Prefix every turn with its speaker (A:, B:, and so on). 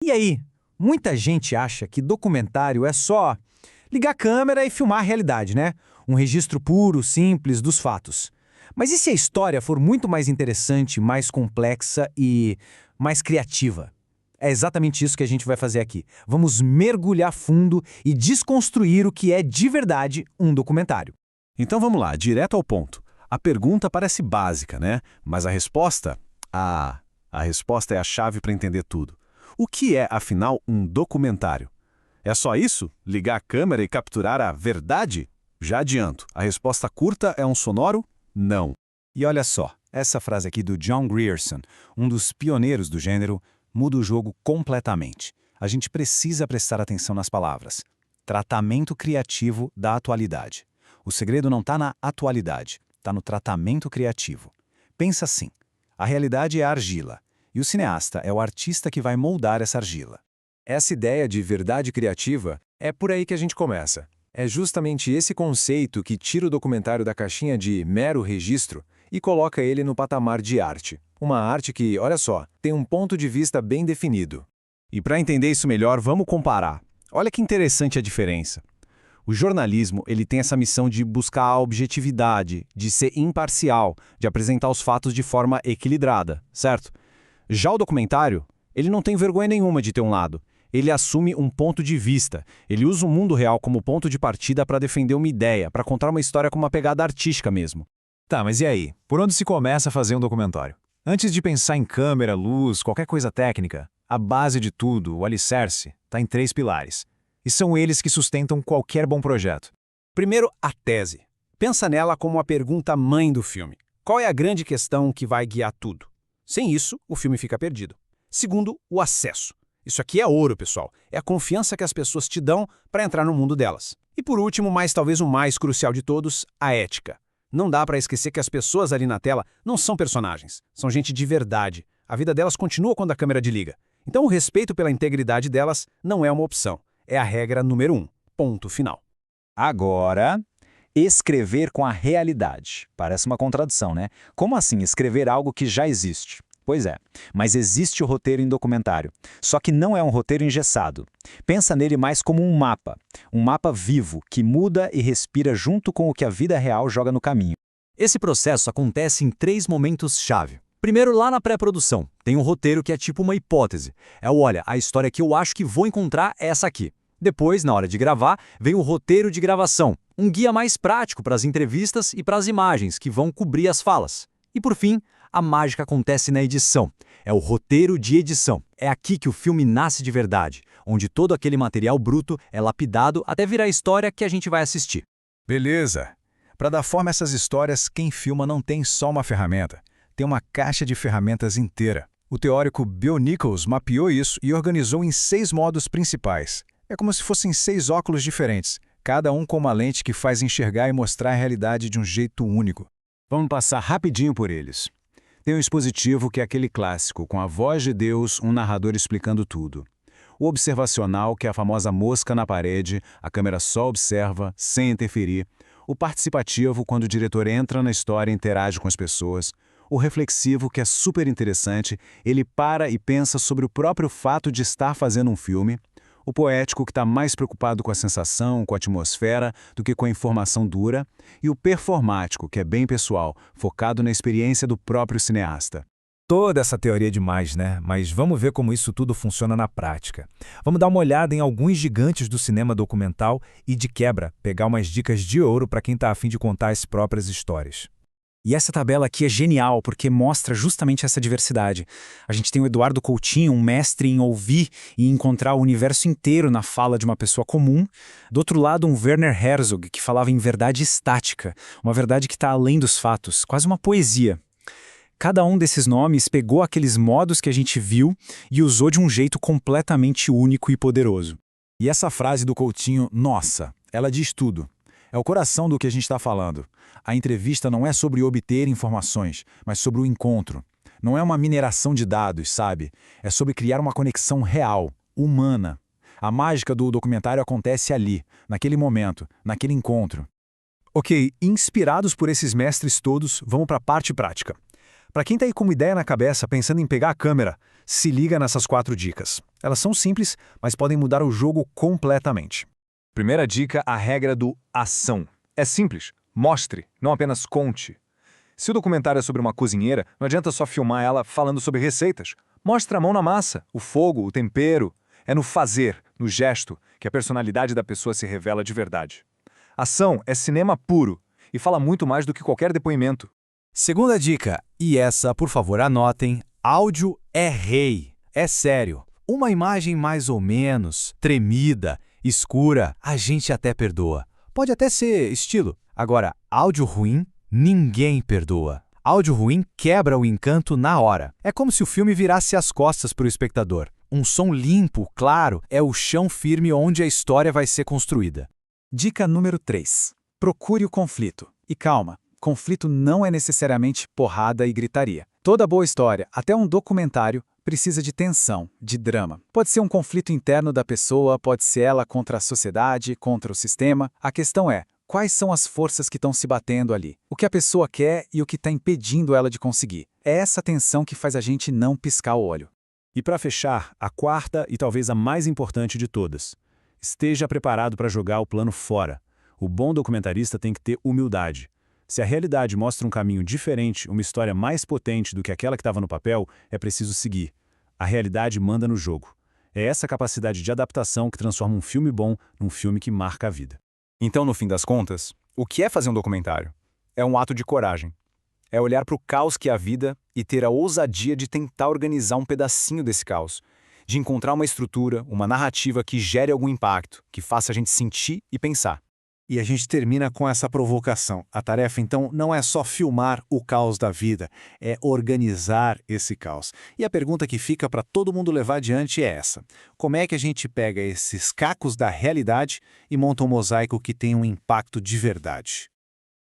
A: E aí, muita gente acha que documentário é só ligar a câmera e filmar a realidade, né? Um registro puro, simples dos fatos. Mas e se a história for muito mais interessante, mais complexa e mais criativa? É exatamente isso que a gente vai fazer aqui. Vamos mergulhar fundo e desconstruir o que é de verdade um documentário.
B: Então vamos lá, direto ao ponto. A pergunta parece básica, né? Mas a resposta? A resposta é a chave para entender tudo. O que é, afinal, um documentário? É só isso? Ligar a câmera e capturar a verdade? Já adianto, a resposta curta é um sonoro não.
C: E olha só, essa frase aqui do John Grierson, um dos pioneiros do gênero, muda o jogo completamente. A gente precisa prestar atenção nas palavras. Tratamento criativo da atualidade. O segredo não está na atualidade, está no tratamento criativo. Pensa assim, a realidade é a argila, e o cineasta é o artista que vai moldar essa argila.
D: Essa ideia de verdade criativa é por aí que a gente começa. É justamente esse conceito que tira o documentário da caixinha de mero registro e coloca ele no patamar de arte. Uma arte que, olha só, tem um ponto de vista bem definido.
B: E para entender isso melhor, vamos comparar. Olha que interessante a diferença. O jornalismo, ele tem essa missão de buscar a objetividade, de ser imparcial, de apresentar os fatos de forma equilibrada, certo? Já o documentário, ele não tem vergonha nenhuma de ter um lado. Ele assume um ponto de vista. Ele usa o mundo real como ponto de partida para defender uma ideia, para contar uma história com uma pegada artística mesmo.
C: Tá, mas e aí? Por onde se começa a fazer um documentário? Antes de pensar em câmera, luz, qualquer coisa técnica, a base de tudo, o alicerce, está em 3 pilares. E são eles que sustentam qualquer bom projeto.
E: Primeiro, a tese. Pensa nela como a pergunta mãe do filme. Qual é a grande questão que vai guiar tudo? Sem isso, o filme fica perdido. Segundo, o acesso. Isso aqui é ouro, pessoal. É a confiança que as pessoas te dão para entrar no mundo delas. E por último, mas talvez o mais crucial de todos, a ética. Não dá para esquecer que as pessoas ali na tela não são personagens, são gente de verdade. A vida delas continua quando a câmera desliga. Então o respeito pela integridade delas não é uma opção. É a regra número 1. Ponto final.
C: Agora, escrever com a realidade. Parece uma contradição, né? Como assim escrever algo que já existe? Pois é, mas existe o roteiro em documentário. Só que não é um roteiro engessado. Pensa nele mais como um mapa vivo, que muda e respira junto com o que a vida real joga no caminho.
A: Esse processo acontece em 3 momentos-chave. Primeiro, lá na pré-produção, tem um roteiro que é tipo uma hipótese. Olha, a história que eu acho que vou encontrar é essa aqui. Depois, na hora de gravar, vem o roteiro de gravação, um guia mais prático para as entrevistas e para as imagens que vão cobrir as falas. E por fim, a mágica acontece na edição. É o roteiro de edição. É aqui que o filme nasce de verdade, onde todo aquele material bruto é lapidado até virar a história que a gente vai assistir.
C: Beleza. Para dar forma a essas histórias, quem filma não tem só uma ferramenta. Tem uma caixa de ferramentas inteira. O teórico Bill Nichols mapeou isso e organizou em 6 modos principais. É como se fossem 6 óculos diferentes, cada um com uma lente que faz enxergar e mostrar a realidade de um jeito único. Vamos passar rapidinho por eles. Tem um expositivo que é aquele clássico, com a voz de Deus, um narrador explicando tudo. O observacional, que é a famosa mosca na parede, a câmera só observa, sem interferir. O participativo, quando o diretor entra na história e interage com as pessoas. O reflexivo, que é super interessante, ele para e pensa sobre o próprio fato de estar fazendo um filme. O poético, que está mais preocupado com a sensação, com a atmosfera, do que com a informação dura. E o performático, que é bem pessoal, focado na experiência do próprio cineasta. Toda essa teoria é demais, né? Mas vamos ver como isso tudo funciona na prática. Vamos dar uma olhada em alguns gigantes do cinema documental e, de quebra, pegar umas dicas de ouro para quem está a fim de contar as próprias histórias.
A: E essa tabela aqui é genial, porque mostra justamente essa diversidade. A gente tem o Eduardo Coutinho, um mestre em ouvir e encontrar o universo inteiro na fala de uma pessoa comum. Do outro lado, um Werner Herzog, que falava em verdade estática, uma verdade que está além dos fatos, quase uma poesia. Cada um desses nomes pegou aqueles modos que a gente viu e usou de um jeito completamente único e poderoso.
C: E essa frase do Coutinho, nossa, ela diz tudo. É o coração do que a gente está falando. A entrevista não é sobre obter informações, mas sobre o encontro. Não é uma mineração de dados, sabe? É sobre criar uma conexão real, humana. A mágica do documentário acontece ali, naquele momento, naquele encontro. Ok, inspirados por esses mestres todos, vamos para a parte prática. Para quem está aí com uma ideia na cabeça, pensando em pegar a câmera, se liga nessas 4 dicas. Elas são simples, mas podem mudar o jogo completamente.
D: Primeira dica, a regra do ação. É simples. Mostre, não apenas conte. Se o documentário é sobre uma cozinheira, não adianta só filmar ela falando sobre receitas. Mostre a mão na massa, o fogo, o tempero. É no fazer, no gesto, que a personalidade da pessoa se revela de verdade. Ação é cinema puro e fala muito mais do que qualquer depoimento.
A: Segunda dica, e essa, por favor, anotem, áudio é rei. É sério. Uma imagem mais ou menos, tremida, escura, a gente até perdoa. Pode até ser estilo. Agora, áudio ruim, ninguém perdoa. Áudio ruim quebra o encanto na hora. É como se o filme virasse as costas para o espectador. Um som limpo, claro, é o chão firme onde a história vai ser construída.
C: Dica número 3. Procure o conflito. E calma, conflito não é necessariamente porrada e gritaria. Toda boa história, até um documentário, precisa de tensão, de drama. Pode ser um conflito interno da pessoa, pode ser ela contra a sociedade, contra o sistema. A questão é, quais são as forças que estão se batendo ali? O que a pessoa quer e o que está impedindo ela de conseguir? É essa tensão que faz a gente não piscar o olho.
B: E para fechar, a quarta e talvez a mais importante de todas. Esteja preparado para jogar o plano fora. O bom documentarista tem que ter humildade. Se a realidade mostra um caminho diferente, uma história mais potente do que aquela que estava no papel, é preciso seguir. A realidade manda no jogo. É essa capacidade de adaptação que transforma um filme bom num filme que marca a vida.
C: Então, no fim das contas, o que é fazer um documentário? É um ato de coragem. É olhar para o caos que é a vida e ter a ousadia de tentar organizar um pedacinho desse caos, de encontrar uma estrutura, uma narrativa que gere algum impacto, que faça a gente sentir e pensar.
F: E a gente termina com essa provocação. A tarefa, então, não é só filmar o caos da vida, é organizar esse caos. E a pergunta que fica para todo mundo levar adiante é essa. Como é que a gente pega esses cacos da realidade e monta um mosaico que tenha um impacto de verdade?